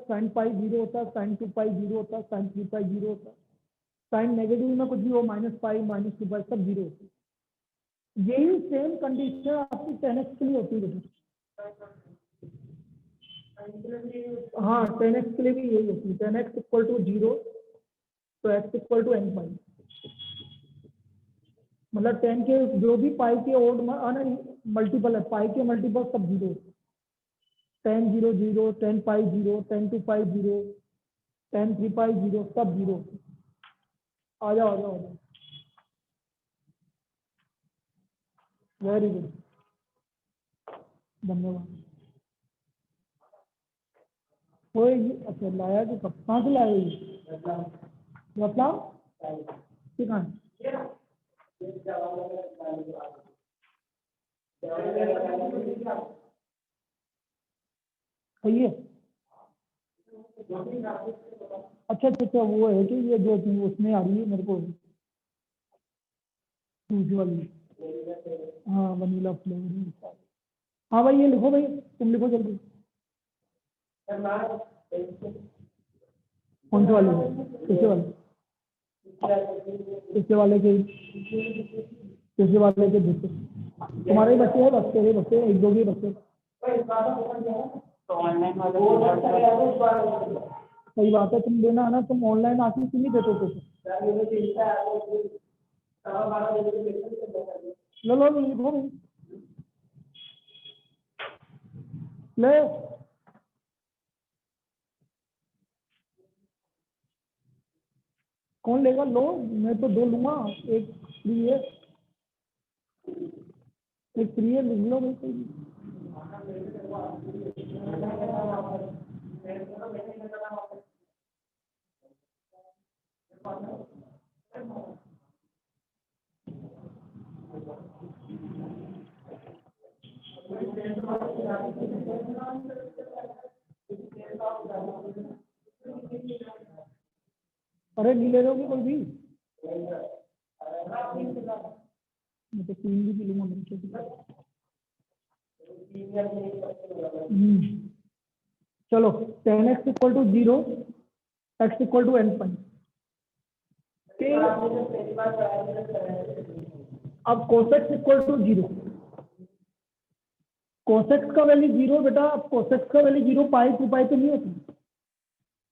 Sine pi 0 होता है, sign 2 पाई 0 होता है, साइन 3 पाई 0 होता है, साइन नेगेटिव में कुछ भी हो माइनस पाई माइनस 2 पाई सब 0 होती है। यही सेम कंडीशन आपकी 10x के लिए होती है बेटा। हाँ 10x के लिए भी यही होती है, 10x इक्वल टू 0 तो x इक्वल टू n पाई, मतलब 10 के जो भी पाई के ओड मल्टीपल है, पाई के मल्टीपल सब 0, 10 0 0, 10 पाई 0, 10 2 पाई 0, 10 3 पाई 0 सब 0। आ जाओ आ जाओ आ जाओ, वेरी गुड, धन्यवाद। अच्छा लाया कि कहाँ से लाया ये रतलाम कहाँ है ये? अच्छा अच्छा अच्छा, वो है कि ये जो उसमें आ रही है मेरे को दूसरी वाली, हाँ वनीला फ्लेवर। हाँ भाई ये लिखो भाई, तुम लिखो जल्दी। कौन से वाले? किससे वाले? किससे वाले के? किससे वाले के बच्चे? तुम्हारे बच्चे हैं? बस तेरे बच्चे एक दो के बच्चे? सही बात है, तुम देना है ना, तुम ऑनलाइन आके क्यों नहीं देते थे? लो लो लिखो भाई, ले कौन लेगा? लो मैं तो 2 लूंगा, एक फ्री है, एक फ्री है, लिख लो भाई कोई नहीं। अरे नहीं ले लोगे कोई भी? मैं तो 3 भी पी लूंगा मिलके। चलो 10x equal to 0, x equal to n pi. अब cosx इक्वल टू 0, cosx का वैल्यू 0 बेटा, अब cosx का वैल्यू 0 पाई 2 पाई तो नहीं होती,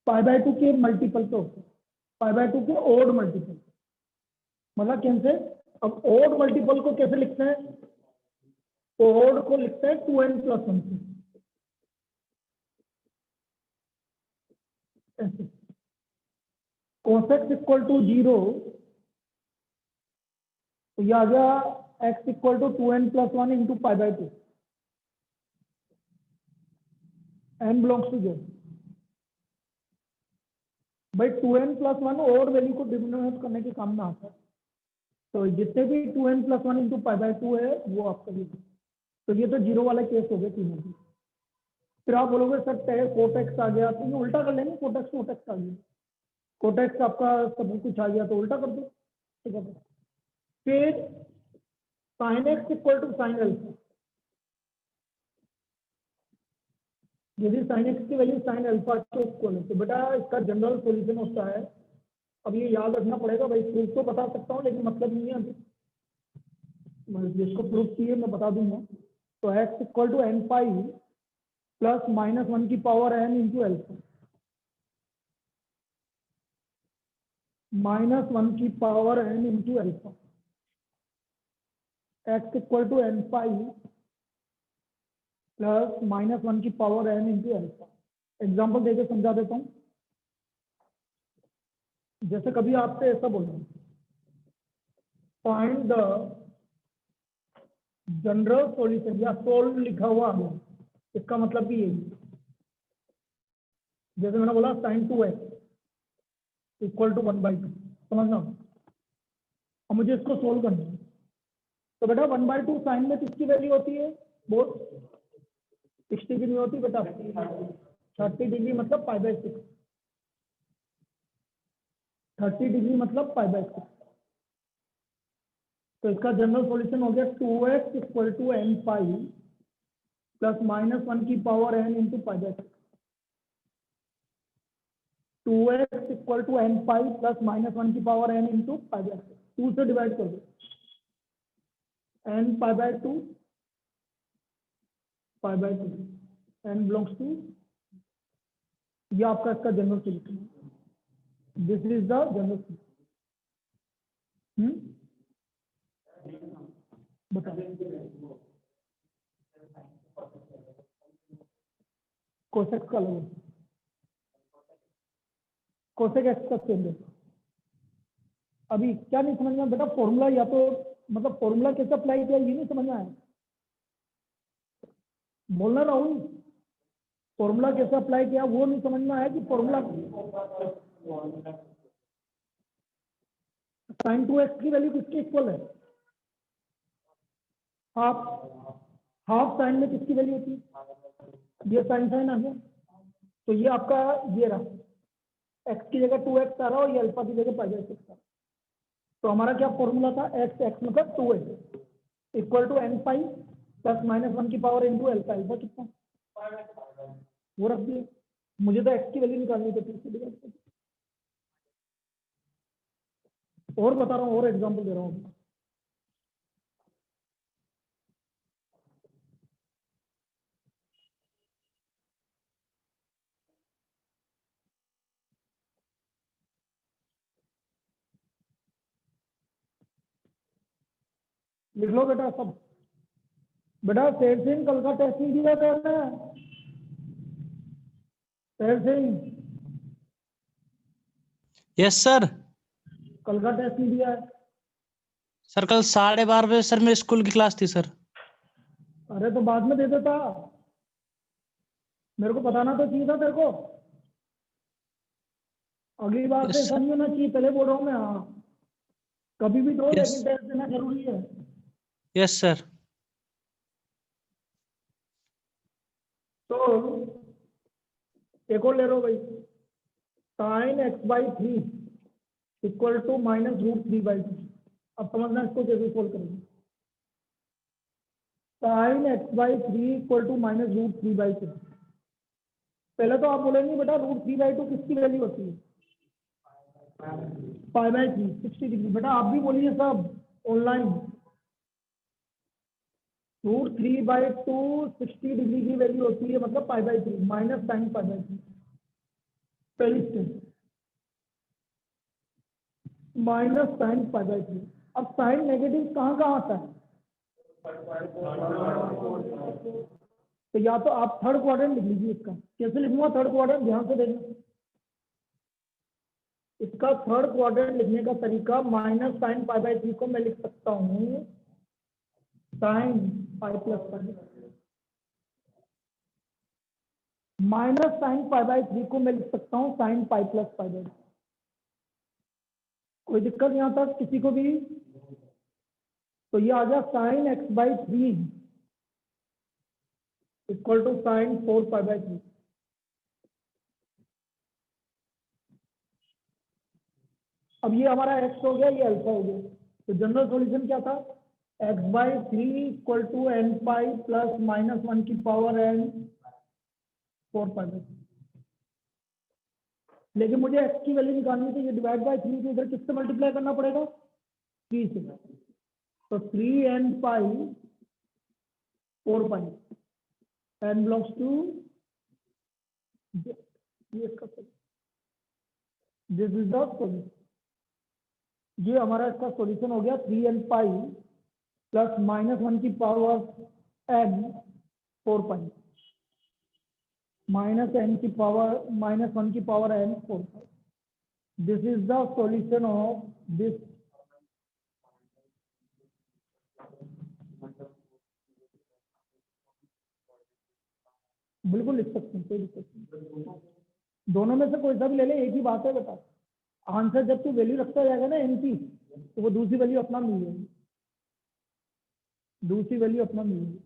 पाई बाय 2 के मल्टीपल तो होते, पाई बाय 2 के ओड मल्टीपल, मतलब कैसे? अब ओड मल्टीपल को कैसे लिखते हैं? ओड को लिखते हैं 2n प्लस 1 से, ऐसे cosx इक्वल टू 0 तो यह आ गया x equal to 2n plus 1 into pi by 2, n belongs to 0। भाई 2n प्लस 1 और वैल्यू को डिनोमिनेट करने के काम में आता है, तो जितने भी 2n plus 1 into pi by 2 है वो आपका भी, तो ये तो 0 वाला केस हो गया तीनों की। फिर आप बोलोगे सर कोटेक्स आ गया, तो ये उल्टा कर लेंगे, कोटेक्स कोटेक्स आ गया, कोटेक्स आपका सब कुछ आ गया तो उल्टा कर दो, ठीक है। फिर sine x equal to sine alpha, यदि साइन एक्स की वैल्यू साइन अल्फा के इक्वल है तो बेटा इसका जनरल सॉल्यूशन होता है, अब ये याद रखना पड़ेगा भाई, प्रूफ तो बता सकता हूँ लेकिन मतलब नहीं है अभी, जिसको प्रूफ चाहिए मैं बता दूंगा। तो x equal to n pi plus minus 1 की power n into alpha, minus 1 की power n into alpha, x equal to n pi plus minus 1 की power n into alpha. Example देके समझा देता हूँ, जैसे कभी आपसे ऐसा बोलूं फाइंड द जनरल सॉल्यूशन या सोल्व लिखा हुआ है, इसका मतलब भी यही, जैसे मैंने बोला साइन 2x इक्वल टू 1/2, समझना। अब मुझे इसको सोल्व करना है, तो बेटा 1/2 साइन में किसकी वैल्यू होती है? बोथ 60 की नहीं होती बेटा, 30 डिग्री मतलब पाई बाय 6, 30 डिग्री मतलब पाई बाय 6। तो इसका जनरल सॉल्यूशन हो गया 2x equal to n pi plus minus 1 की power n into pi by 6। 2x equal to n pi plus minus one की power n into pi by two से divide कर दो, n pi by two pi by two, n belongs to, ये आपका इसका general solution है। This is the general solution. बताओ cosec का अलग, कोसेक एक्स का सेम है। अभी क्या नहीं समझ में बेटा, फॉर्मूला या तो मतलब फॉर्मूला कैसे अप्लाई किया ये नहीं समझ में आया, बोलना राहुल, फॉर्मूला कैसे अप्लाई किया वो नहीं समझ में आया कि फॉर्मूला साइन टू एक्स की वैल्यू किसके इक्वल है, हाफ, हाफ साइन में किसकी वैल्यू होती है, ये साइन साइन आ गया, तो ये आपका ये रहा, एक्स की जगह 2x आ रहा और ये अल्फा की जगह पाई बाय 6 आ रहा। तो हमारा क्या फॉर्मूला था, एक्स एक्स मतलब 2x equal to n pi plus minus one की पावर इंटू एल्फा, एल्फा कितना वो रख दिया, मुझे तो एक्स की वैल्यू निकालनी थी फिर से डिवाइड कर दिया। और बता रहा हूँ और एग्जांपल दे रहा हूँ, लिख लो बेटा सब। बेटा शेर सिंह कल का टेस्ट नहीं दिया था ना, शेर सिंह यस सर। कल का टेस्ट नहीं दिया है। सर कल 12:30 बजे सर मेरे स्कूल की क्लास थी सर। अरे तो बाद में दे देता, मेरे को बताना तो चाहिए था तेरे को, अगली बार से यस ऐसा नहीं होना चाहिए, पहले बोल रहा हूँ मैं। हाँ कभी भी दो यस लेकिन टेस्ट देना जरूरी है। Yes sir. तो एक और ले लो भाई, sine x by three equal to minus root three by three. अब समझना इसको कैसे सोल्व करेंगे। Sine x by three equal to minus root three by three. पहले तो आप बोलेंगे बेटा रूट थ्री बाई टू किसकी वैल्यू होती है, पाई बाई थ्री 60 डिग्री। बेटा आप भी बोलिए सब online, root three by two 60 degree की वैल्यू होती है, मतलब pi by three minus sine pi by three. पहली step minus sine pi by three. अब साइन नेगेटिव कहाँ कहाँ आता है, तो या तो आप थर्ड क्वाड्रेंट लिख लीजिए। इसका कैसे लिखूंगा थर्ड क्वाड्रेंट, ध्यान से देखना। इसका थर्ड क्वाड्रेंट लिखने का तरीका, minus sine pi by three को मैं लिख सकता हूँ sine pi plus pi, minus sine pi by three को मैं लिख सकता हूँ sine pi plus pi by. कोई दिक्कत यहाँ तक किसी को भी, तो ये आ गया sine x by three equal to sine four pi by three. अब ये हमारा एक्स हो गया, ये अल्फा हो गया, तो जनरल सॉल्यूशन क्या था, x by three equal to n pi plus minus one की power n four pi by. लेकिन मुझे एक्स की वैल्यू निकालनी थी, ये डिवाइड बाई थ्री को इधर किससे मल्टीप्लाई करना पड़ेगा, थ्री से, तो three n pi four pi, n belongs to, this is the solution. ये हमारा इसका सॉल्यूशन हो गया, three n pi plus minus one की power n four pi, minus n की पावर माइनस वन की power n four pi. This is the solution of this. बिल्कुल लिख सकते हैं, कोई दिक्कत नहीं, दोनों में से कोई सा भी ले ले, एक ही बात है बेटा। आंसर जब तू वैल्यू रखता जाएगा ना एन की, तो वो दूसरी वैल्यू अपना मिल जाएगी, दूसरी वैल्यू अपना मिल जाएगी।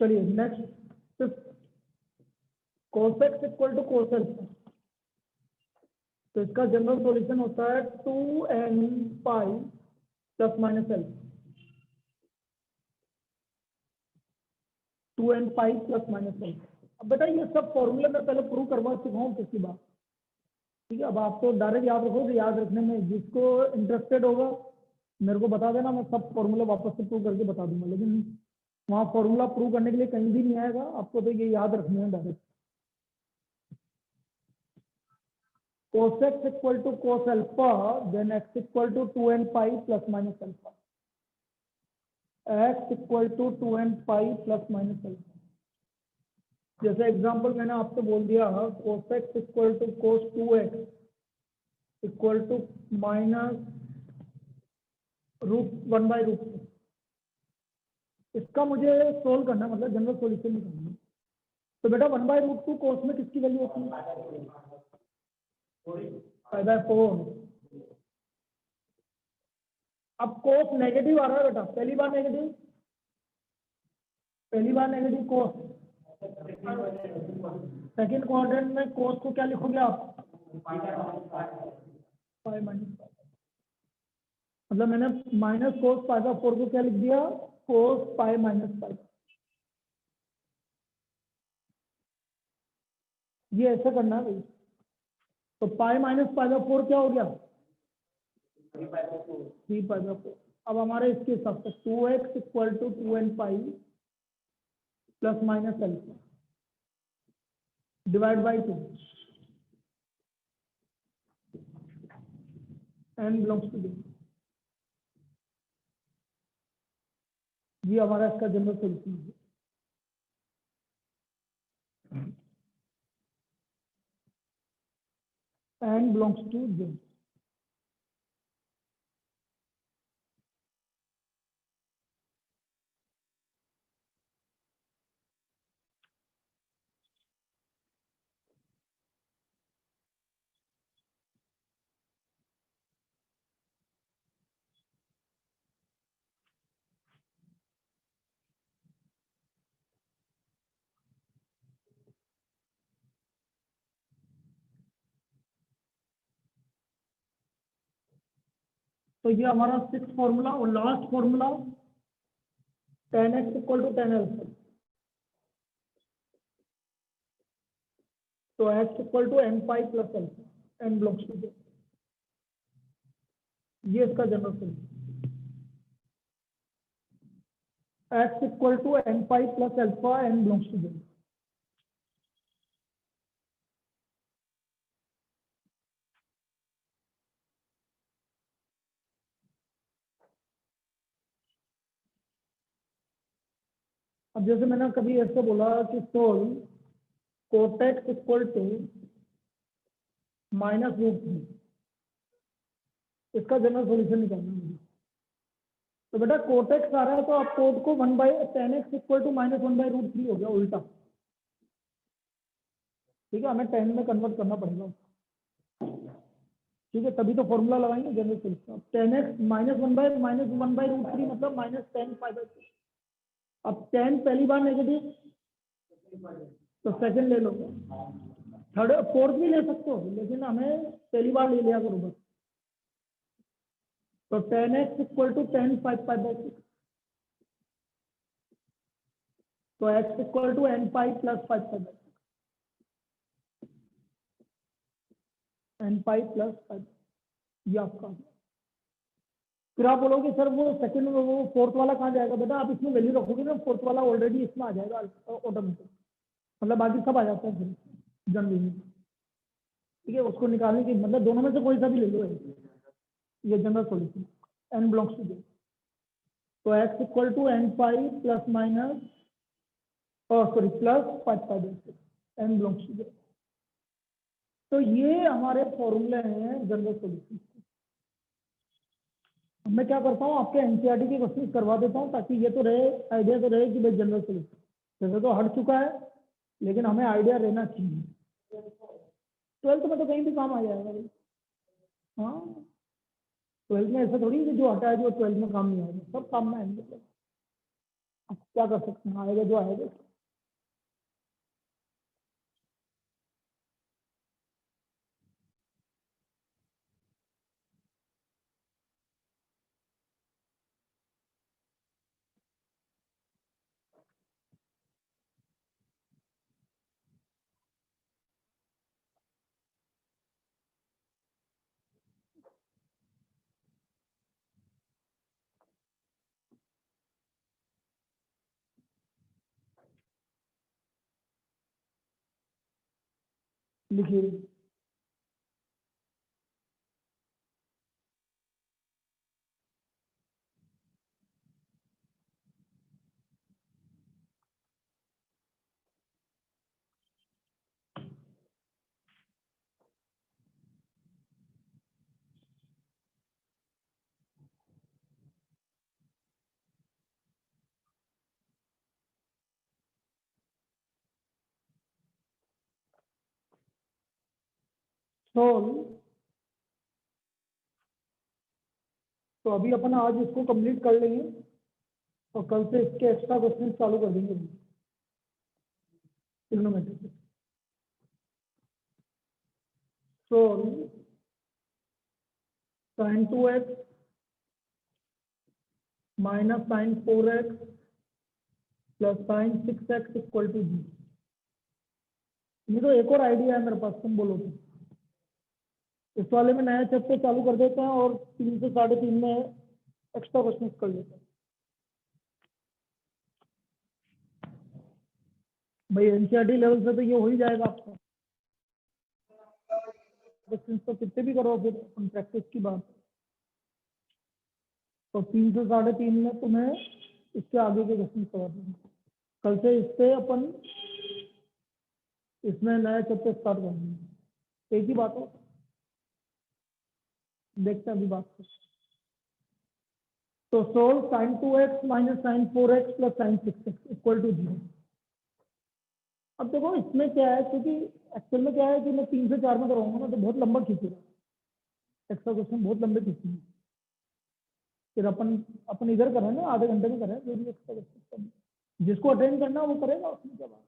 चलिए next, cos x equal to cos alpha, तो इसका जनरल सॉल्यूशन होता है 2n pi plus minus alpha, 2n pi plus minus alpha. अब बेटा ये सब फॉर्मूले मैं पहले प्रूव करवा चुका हूँ किसी बात, ठीक है। अब आप तो डायरेक्ट याद रखो, याद रखने में जिसको इंटरेस्टेड होगा मेरे को बता देना, मैं सब फॉर्मूले वापस से प्रूव करके बता दूंगा, लेकिन वहाँ फॉर्मूला प्रूव करने के लिए कहीं भी नहीं आएगा, आपको तो ये याद रखना है direct. cos x equal to cos alpha, then x equal to 2n pi plus minus alpha, x equal to 2n pi plus minus alpha. जैसे एग्जांपल मैंने आपसे बोल दिया, cos x equal to cos 2x equal to minus √1/√2। इसका मुझे solve करना है, मतलब जनरल सॉल्यूशन निकालना है। तो बेटा 1/√2 cos में किसकी वैल्यू होती है? π/4। अब cos नेगेटिव आ रहा है बेटा, पहली बार नेगेटिव cos, सेकंड क्वाड्रेंट में cos को क्या लिखोगे आप? पाई माइनस, मतलब मैंने माइनस cos π/4 को क्या लिख दिया? cos pi minus pi. ये ऐसा करना है भाई। तो पाई माइनस π/4 क्या हो गया? 3π/4। अब हमारे इसके हिसाब से 2x equal to 2n pi plus minus alpha divide by 2, n belongs to 0। ये हमारा इसका जनरल सॉल्यूशन है। n belongs to 0। तो ये हमारा 6th फॉर्मूला और last formula tan x equal to tan alpha. तो x equal to n pi plus alpha, n belongs to 0। ये इसका general solution, x equal to n pi plus alpha, n belongs to 0। अब जैसे मैंने कभी ऐसे बोला कि solve cot x equal to -√3, इसका जनरल सॉल्यूशन निकालना है मुझे। तो बेटा cot x आ रहा है, तो आप कोट को 1/tan x इक्वल टू -1/√3 हो गया उल्टा, ठीक है। हमें tan में कन्वर्ट करना पड़ेगा, ठीक है, तभी तो फॉर्मूला लगाएंगे जनरल सॉल्यूशन। tan x -1/√3 मतलब -tan π/2। अब tan पहली बार नेगेटिव, तो सेकंड ले लो, थर्ड फोर्थ भी ले सकते हो, लेकिन हमें पहली बार ले लिया करो बस। तो tan x equal to tan 5π/6, तो x equal to n pi plus 5π/6, n pi plus 5। ये आपका, फिर आप बोलोगे सर वो सेकंड वो फोर्थ वाला कहाँ जाएगा? बेटा आप इसमें वैल्यू रखोगे ना, फोर्थ वाला ऑलरेडी इसमें आ जाएगा ऑटोमेटिक, मतलब बाकी सब आ जाता है फिर जनरल में, ठीक है। उसको निकालने की मतलब दोनों में से कोई सा भी ले लो, ये जनरल सॉल्यूशन n बिलोंग्स टू 0। तो x equal to n pi plus minus sorry plus 5π/6, n belongs to 0। तो ये हमारे फॉर्मूले हैं जनरल सॉल्यूशन। मैं क्या करता हूँ, आपके एनसीईआरटी के क्वेश्चन करवा देता हूँ, ताकि ये तो रहे, आइडिया तो रहे कि भाई जनरल सॉल्यूशन जैसे तो हट चुका है, लेकिन हमें आइडिया रहना चाहिए। 12th में तो कहीं भी काम आ जाएगा भाई, हाँ 12th में ऐसा थोड़ी है कि जो हटा है जो 12th में काम नहीं आएगा, सब काम में आएंगे। अब क्या कर सकते हैं, आएगा जो आएगा। लिखिए सोल्व। तो अभी अपन आज इसको कंप्लीट कर लेंगे और कल से इसके एक्स्ट्रा क्वेश्चन चालू कर देंगे trigonometry. Solve sin 2x minus sin 4x plus sin 6x equal to जी। ये तो एक और आइडिया है मेरे पास, तुम बोलो तो इस वाले में नया चैप्टर चालू कर देते हैं और 3 से 3.5 में एक्स्ट्रा क्वेश्चन कर लेते हैं। भाई एनसीईआरटी लेवल से तो ये हो ही जाएगा आपका, क्वेश्चन तो कितने भी करो फिर प्रैक्टिस की बात। तो 3 से 3.5 में तुम्हें इसके आगे के क्वेश्चन करवा देंगे। कल से इससे अपन इसमें नया चैप्टर स्टार्ट कर देंगे। एक ही बात है, देखते हैं अभी बात कर। तो solve sin 2x minus sin 4x plus sin 6x equal to 0। अब देखो इसमें क्या है, क्योंकि एक्चुअल में क्या है कि मैं 3 से 4 में कराऊंगा ना तो बहुत लंबा खींचेगा, एक्स्ट्रा क्वेश्चन बहुत लंबे खींचेंगे। फिर अपन इधर करें ना, आधे घंटे में करें जो भी एक्स्ट्रा क्वेश्चन, जिसको अटेंड करना वो करेगा, उसमें क्या बात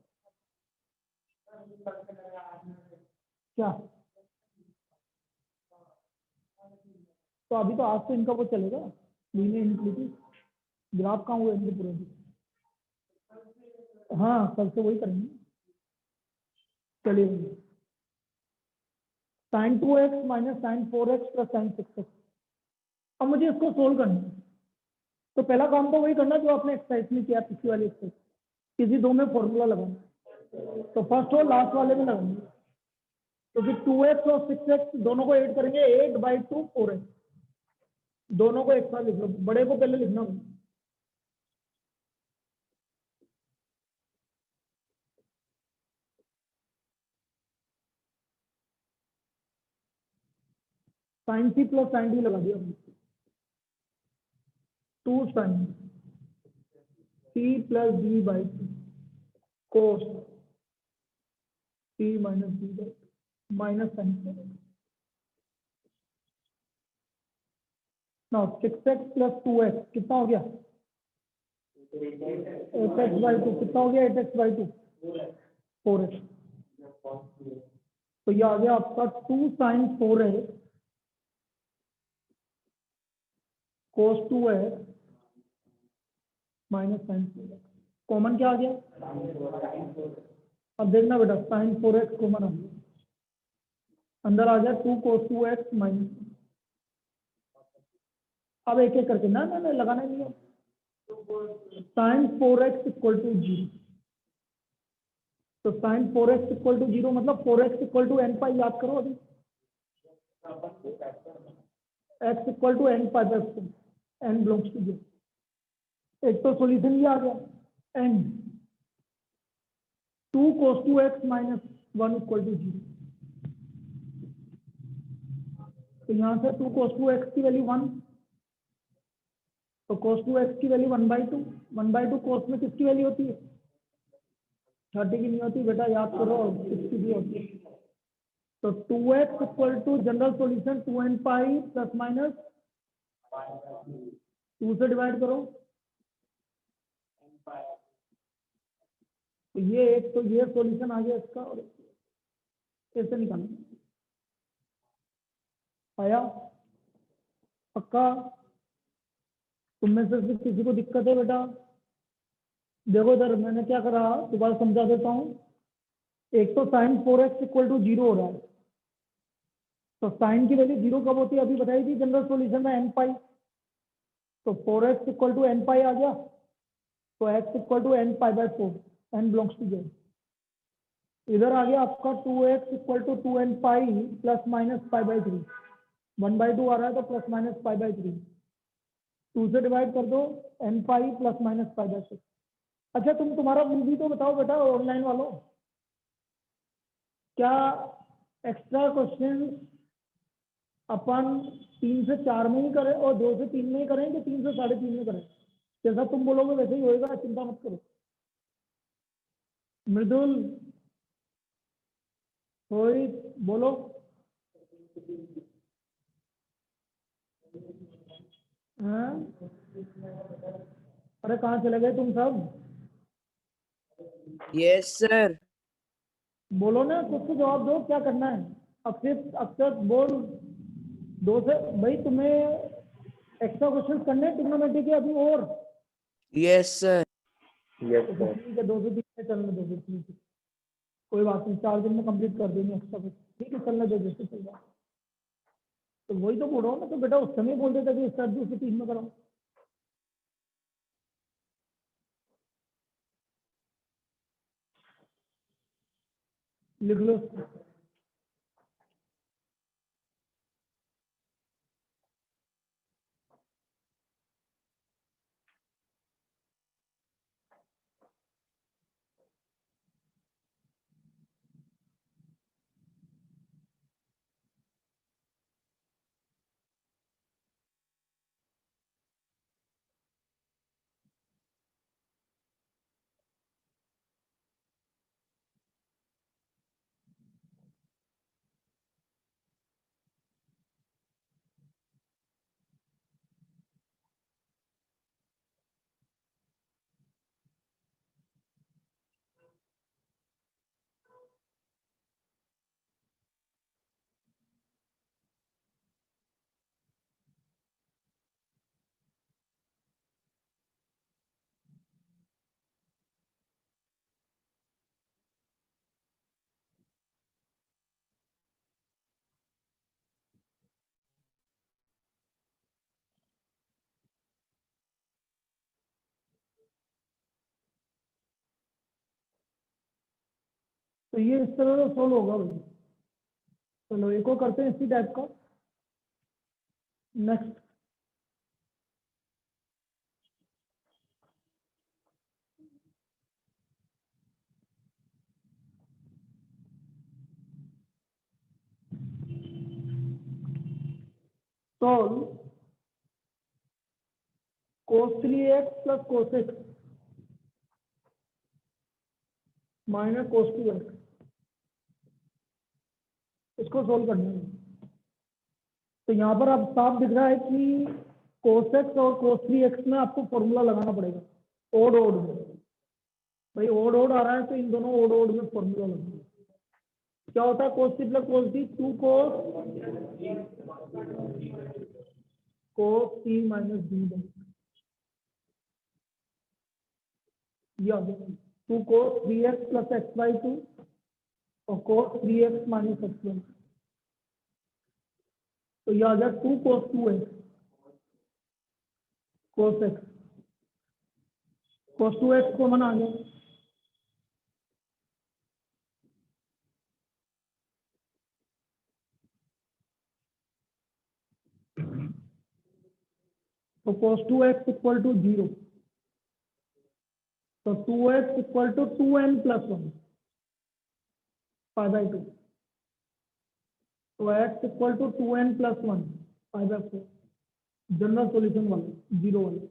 क्या। तो अभी तो आज तो इनका वो चलेगा लीनियर इनक्लूसिव, ग्राफ कहाँ हुए इनके पूरे। हाँ कल से वही करेंगे। चलिए sin 2x minus sin 4x plus sin 6x। अब मुझे इसको सोल्व करना है, तो पहला काम तो वही करना जो आपने एक्सरसाइज में किया, पिछली वाली एक्सरसाइज, किसी दो में फॉर्मूला लगाना। तो फर्स्ट और लास्ट वाले में लगाएंगे, तो फिर 2x और 6x दोनों को ऐड करेंगे, 8/2 4x, दोनों को एक साथ लिख लो। बड़े को पहले लिखना, sine c plus sine d लगा दिया, 2 sin c plus d by 2 cos c minus d by minus sine ना 6x प्लस 2x कितना हो गया, 8x/2 कितना हो गया, 8x/2 4x। तो ये आ गया आपका 2 sin 4x cos 2x minus sine 4x। Common क्या आ गया, अब देखना बेटा sin 4x कॉमन आ गया, अंदर आ गया 2 cos 2x माइनस। अब एक एक करके ना लगाना नहीं है। sin 4x इक्वल टू 0, तो sin 4x इक्वल टू 0 मतलब 4x इक्वल टू n पाई, याद करो अभी x equal to n pi by 4, n belongs to 0। एक तो सॉल्यूशन ये आ गया n 2 cos 2x minus 1 equal to 0। तो यहाँ से 2 cos 2x की वैल्यू 1, तो cos 2x की वैल्यू 1/2, 1/2 cos में किसकी वैल्यू होती है, 30 की नहीं होती बेटा, याद करो 60 की होती है। तो 2x equal to general solution 2n pi plus minus 2 से डिवाइड करो तो ये एक तो ये सॉल्यूशन आ गया इसका, और कैसे निकालना आया? पक्का? तुम में से किसी को दिक्कत है बेटा? देखो इधर मैंने क्या करा, दोबारा समझा देता हूँ। एक तो साइन 4x इक्वल टू 0 हो रहा है, तो साइन की वैल्यू 0 कब होती है अभी बताई थी जनरल सॉल्यूशन में, n पाई। तो 4x equal to n pi आ गया, तो x equal to n pi by 4, n belongs to Z. इधर आ गया आपका 2x equal to 2n pi plus minus pi by 3, 1/2 आ रहा है तो प्लस माइनस पाई बाई 3, 2 से डिवाइड कर दो, n pi plus minus pi by 6। अच्छा तुम तुम्हारा मूवी तो बताओ बेटा ऑनलाइन वालों, क्या एक्स्ट्रा क्वेश्चन अपन 3 से 4 में ही करें और 2 से 3 में ही करें कि 3 से 3.5 में करें? जैसा तुम बोलोगे वैसे ही होएगा, चिंता मत करो। मृदुल, रोहित, बोलो। हाँ? अरे कहाँ चले गए तुम सब? Yes sir. बोलो ना, कुछ तो जवाब दो, क्या करना है? अक्षित, अक्षत बोल। 2 से भाई तुम्हें एक्स्ट्रा क्वेश्चन करने हैं ट्रिग्नोमेट्री के अभी और? Yes sir. तो ठीक है, 2 से 3 में चलने दो, फिर ठीक है, कोई बात नहीं, 4 दिन में कंप्लीट कर देंगे एक्स्ट्रा क्वेश्चन, ठीक है, चलने दो जैसे चल रहा है। तो वही तो बोल रहा हूँ ना, तो बेटा उस समय बोल देता कि इस 2 से 3 में कराओ। लिख लो। तो ये इस तरह से सोल्व होगा भाई। चलो एक और करते हैं इसी टाइप का। Next, solve cos 3x plus cos x minus cos 2x, इसको सोल्व करना है। तो यहाँ पर अब साफ दिख रहा है कि cos x और cos 3x में आपको फॉर्मूला लगाना पड़ेगा, ओड ओड में। भाई ओड ओड आ रहा है तो इन दोनों ओड ओड में फॉर्मूला लगेगा। क्या होता है cos 3 plus cos 3? 2 cos 3 minus d, ये आ गया 2 cos 3x plus x by 2 और cos 3x minus x by 2। तो ये आ गया 2 cos 2x cos x, cos 2x common आ गया, तो cos 2x इक्वल टू 0, तो 2x equal to 2n plus 1 pi by 2, तो x equal to 2n plus 1 pi by 4, general solution वाला 0 वाला।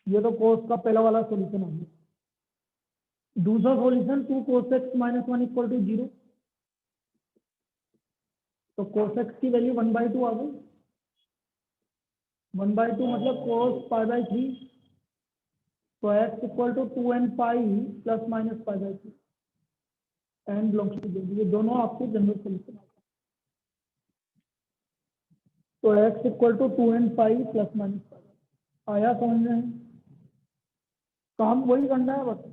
ये तो cos का पहला वाला सॉल्यूशन आ गया। दूसरा solution 2 cos x minus 1 equal to 0, तो cos x की वैल्यू 1/2 आ गई, 1/2 मतलब cos पाई बाई 3 तो x equal to 2n pi plus minus pi by 2 n belongs to 0, ये दोनों आपके जनरल सोल्यूशन। तो x equal to 2n pi plus minus pi आया समझ में? काम वही करना है बस।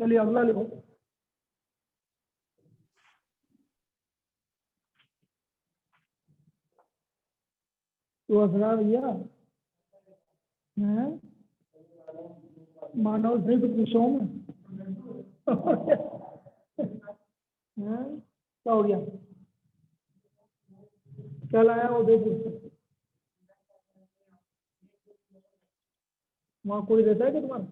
चलिए अगला लिखो। तो असरा भैया हैं मानव से तो पूछो में हैं क्या हो गया? क्या लाया उदयपुर से? वहाँ कोई रहता है क्या तुम्हारा?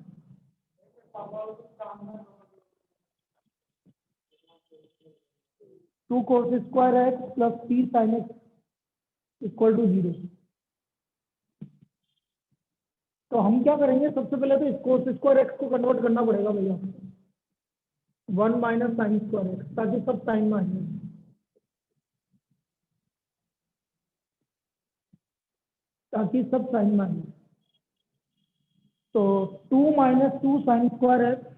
Two cos square x plus 3 sine x equal to 0। तो हम क्या करेंगे, सबसे पहले तो कोस स्क्वायर एक्स को कन्वर्ट करना पड़ेगा भैया 1 माइनस साइन स्क्वायर एक्स, ताकि सब साइन में आ जाए। ताकि सब साइन में आ जाए। तो 2 minus 2 sine square x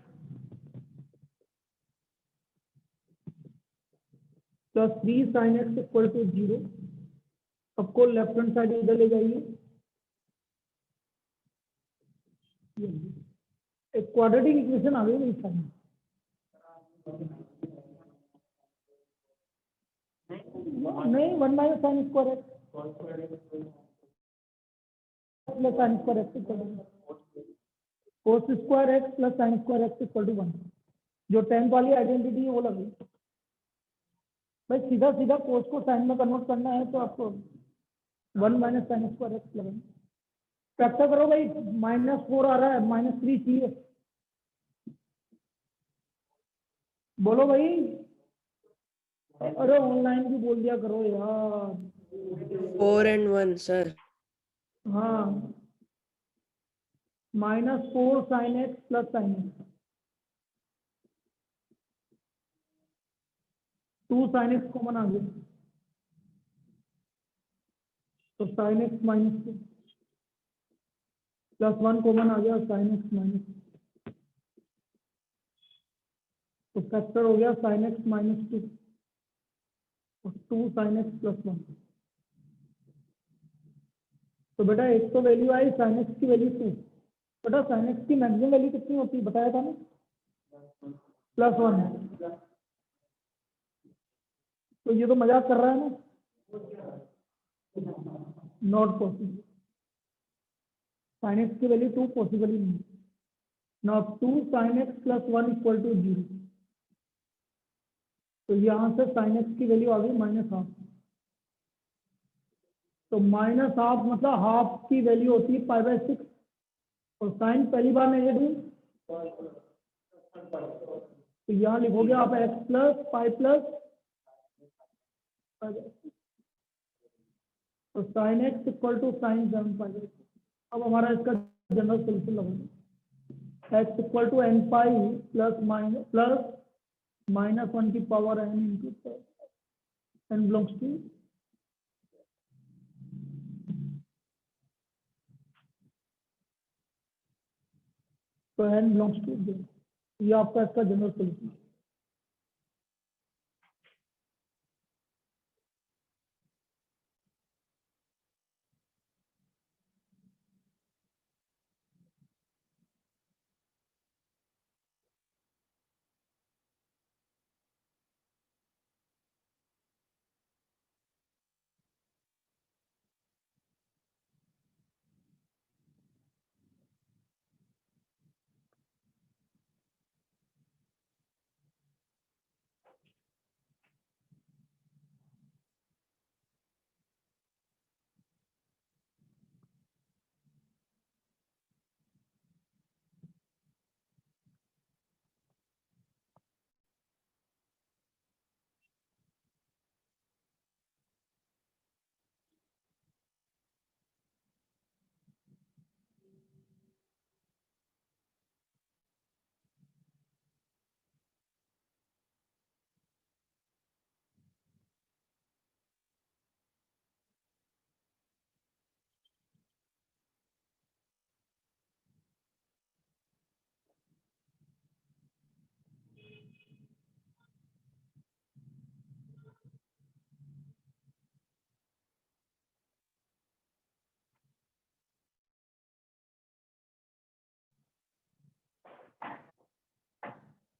plus 3 sine x equal to 0। सबको लेफ्ट हैंड साइड इधर ले जाइए। एक क्वाड्रेटिक इक्वेशन आ गई मेरी सामने। नहीं 1 minus sine square x plus sine square x equal to cos square x plus sine square x equal to 1। जो 10th वाली आइडेंटिटी है वो लगी। भाई सीधा सीधा कोस को साइन में कन्वर्ट करना है तो आपको 1 माइनस साइन स्क्वायर एक्स लगेगा। फैक्टर करो भाई, -4 आ रहा है, -3 चाहिए। बोलो भाई। अरे ऑनलाइन भी बोल दिया करो यार। 4 and 1 sir। हाँ -4 sine x plus sine x 2 sine x common आ गया तो sine x minus 2 plus 1 common आ गया साइन एक्स माइनस, तो फैक्टर हो गया साइन एक्स माइनस 2 और 2 साइन एक्स प्लस 1। तो बेटा एक तो वैल्यू आई साइन एक्स की वैल्यू 2। बेटा साइन एक्स की मैक्सिमम वैल्यू कितनी होती है बताया था ना? +1। तो ये तो मजाक कर रहा है ना? Not possible. साइन एक्स की वैल्यू 2 पॉसिबली नहीं। Now 2 sine x plus 1 equal to 0। तो यहाँ से साइन एक्स की वैल्यू आ गई -हाफ। तो -हाफ मतलब हाफ की वैल्यू होती है π/6, और साइन पहली बार नेगेटिव, तो यहाँ लिखोगे आप x प्लस पाई प्लस, तो sine x equal to sine 7π/6। अब हमारा इसका जनरल सोल्यूशन लगाना, x equal to n pi plus -1 की power n into n belongs to, तो n बिलोंग्स टू 0। ये आपका इसका जनरल सोल्यूशन।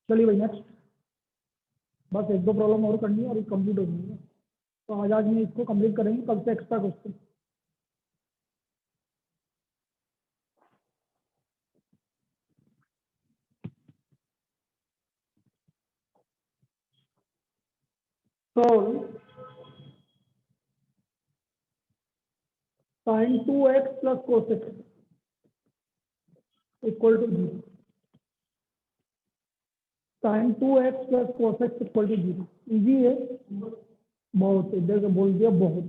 चलिए भाई नेक्स्ट, बस एक दो प्रॉब्लम और करनी है और ये कंप्लीट हो जाएगा। तो आज में इसको कंप्लीट करेंगे, कल से एक्स्ट्रा क्वेश्चन। तो sine 2x plus cos x equal to 0। Sine 2x plus cos x equal to 0 easy है, बहुत इधर से बोल दिया बहुत।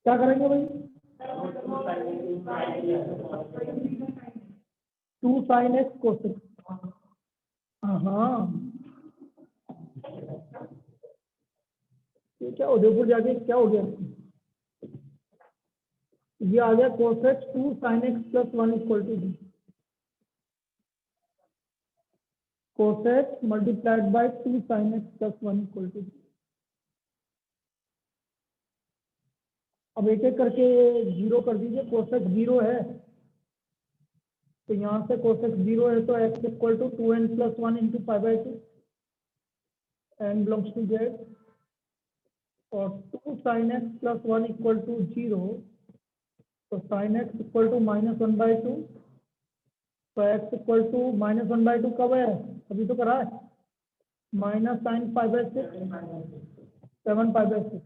क्या करेंगे भाई, 2 साइन एक्स कोस एक्स। हाँ ये क्या उदयपुर जाके क्या हो गया, ये आ गया cos x 2 sine x plus 1 equal to 0। cos x multiplied by 2 sin x plus 1 equal to. अब एक एक करके जीरो कर दीजिए। cos x 0 है, तो यहाँ से cos x 0 है, तो x equal to 2n plus 1 into π/2, n belongs to z, और 2 sin x plus 1 equal to 0, तो sin x इक्वल टू -1/2, तो x इक्वल टू -1/2 कब है, अभी तो करा है, minus sine π/6 7π/6।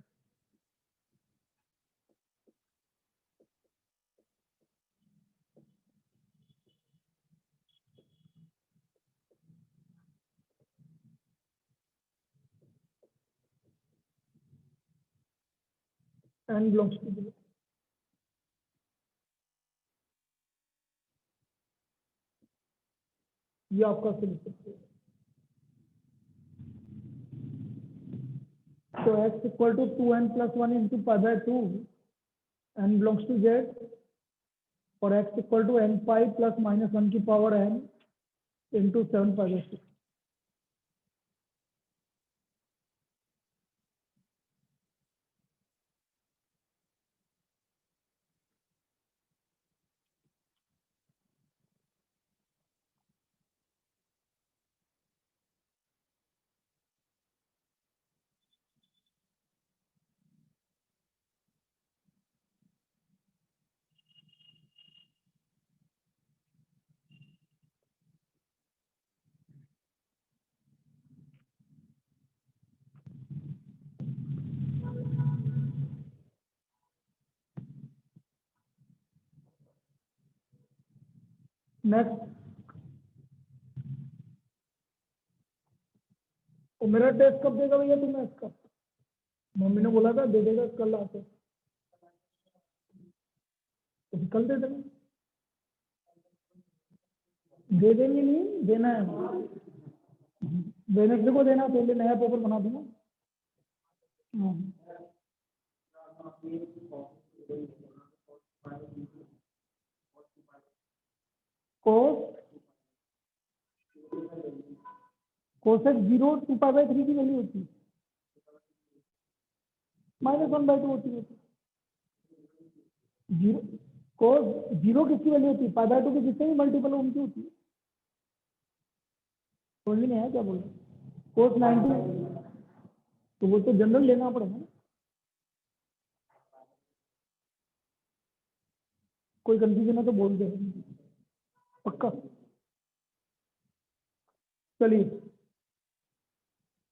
n belongs to 0। ये आपका सोल्यूशन। तो x equal to 2n plus 1 into π/2, n belongs to z, और x equal to n pi plus -1 की पावर n इंटू 7π/6। नेक्स्ट, तो मेरा टेस्ट कब देगा भैया तुम्हें इसका? मम्मी ने बोला था दे देगा कल आके, तो कल दे देंगे। दे देंगे नहीं, देना है, वेडनेसडे को देना, पहले नया पेपर बना दूंगा। कोसेक 0 2 पाई/3 की वैल्यू होती है, -1/2 होती है। जीरो कोस 0 किसकी वैल्यू होती है? पाई/2 के जितने भी मल्टीपल उनकी होती है। समझ में नहीं आया क्या बोल रहे? कोस 90, तो वो तो जनरल लेना पड़ेगा ना। कोई कंफ्यूजन है तो बोल दे, पक्का। चलिए,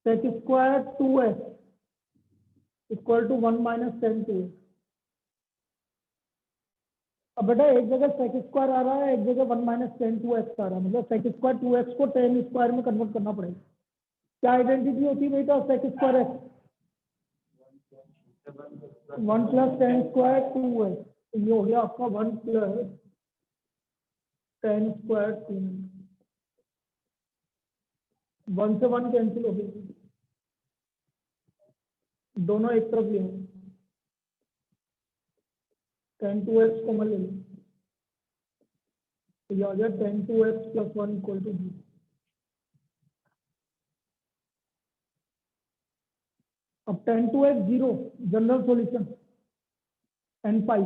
sec square 2x equal to 1 - tan 2x। अब बेटा एक जगह सेक स्क्वायर आ रहा है, एक जगह 1 - tan 2x आ रहा है, मतलब सेक स्क्वायर 2x को tan स्क्वायर में कन्वर्ट करना पड़ेगा। क्या आइडेंटिटी होती है बेटा sec square x? 1 + tan square 2x, तो ये हो गया आपका 1 + tan स्क्वायर 2। 1 से 1 कैंसिल हो गया, दोनों एक तरफ ले, tan 2x को ले लो, तो ये आ गया tan 2x + 1 = 0। अब tan 2x 0, general solution n pi,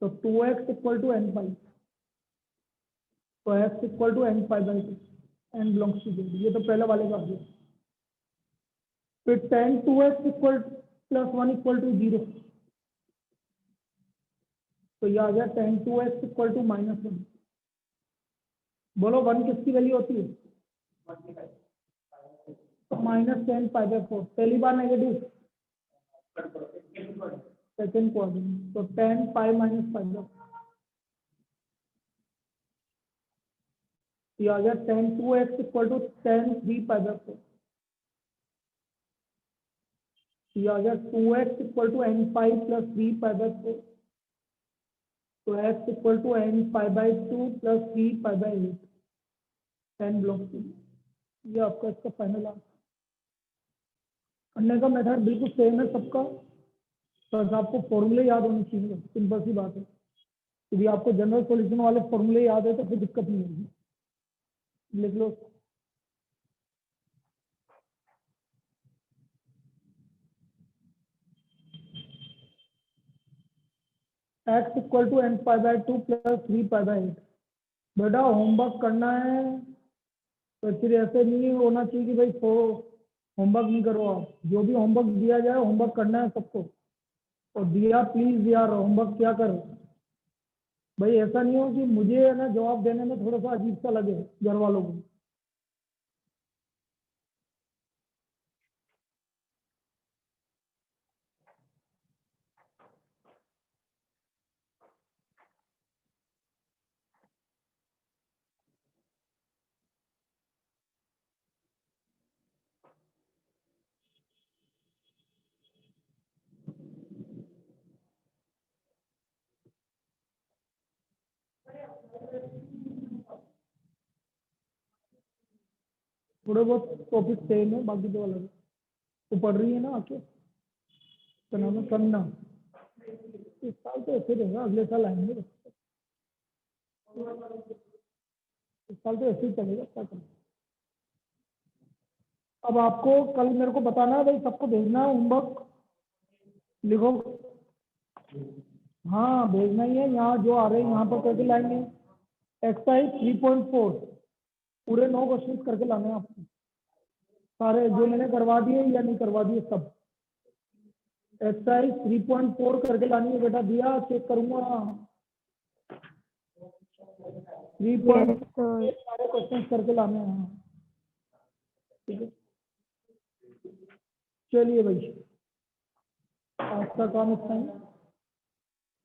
तो 2x = n पाई, तो x = n pi, n belongs to 0। ये तो पहले वाले का आ गया। फिर tan 2x + 1 = 0, तो ये आ गया tan 2x = -1। बोलो 1 किसकी वैल्यू होती है? तो -10 पाई/4, पहली बार नेगेटिव, सेकंड क्वाड्रेंट, तो 10 पाई - पाई/4, ये आ गया tan 2x = tan 3 पाई/4, ये आ गया 2x = n पाई + 3 पाई/4, तो x = n पाई/2 + 3 पाई/8, 10 बिलोंग्स टू। ये आपका इसका फाइनल आंसर। करने का मेथड बिल्कुल सेम है सबका, बस आपको फॉर्मूले याद होने चाहिए, सिंपल सी बात है। यदि आपको जनरल सॉल्यूशन वाले फॉर्मूले याद है तो फिर दिक्कत नहीं होगी। लिख लो, x = n पाई/2 + 3 पाई/8। बेटा होमवर्क करना है, तो फिर ऐसे नहीं होना चाहिए कि भाई होमवर्क नहीं करो। आप जो भी होमवर्क दिया जाए होमवर्क करना है सबको, और दिया प्लीज यार होमवर्क क्या कर भाई, ऐसा नहीं हो कि मुझे है ना जवाब देने में थोड़ा सा अजीब सा लगे घर वालों को। थोड़े बहुत टॉपिक सेम है, बाकी तो अलग है। तो पढ़ रही है ना आके, तो नाम है करना। इस साल तो ऐसे रहेगा, अगले साल आएंगे, इस साल तो ऐसे ही चलेगा। क्या करें? अब आपको कल मेरे को बताना है भाई, सबको भेजना है होमवर्क, लिखो। हाँ भेजना ही है, यहाँ जो आ रहे हैं यहाँ पर करके लाएंगे। एक्सरसाइज 3.4 पूरे 9 क्वेश्चन करके लाने हैं आपको, सारे जो मैंने करवा दिए या नहीं करवा दिए सब। एक्सरसाइज 3.4 करके लानी है बेटा, दिया चेक करूंगा। 3.4 सारे क्वेश्चन करके लाने हैं। ठीक है, चलिए भाई, आज का काम इतना ही।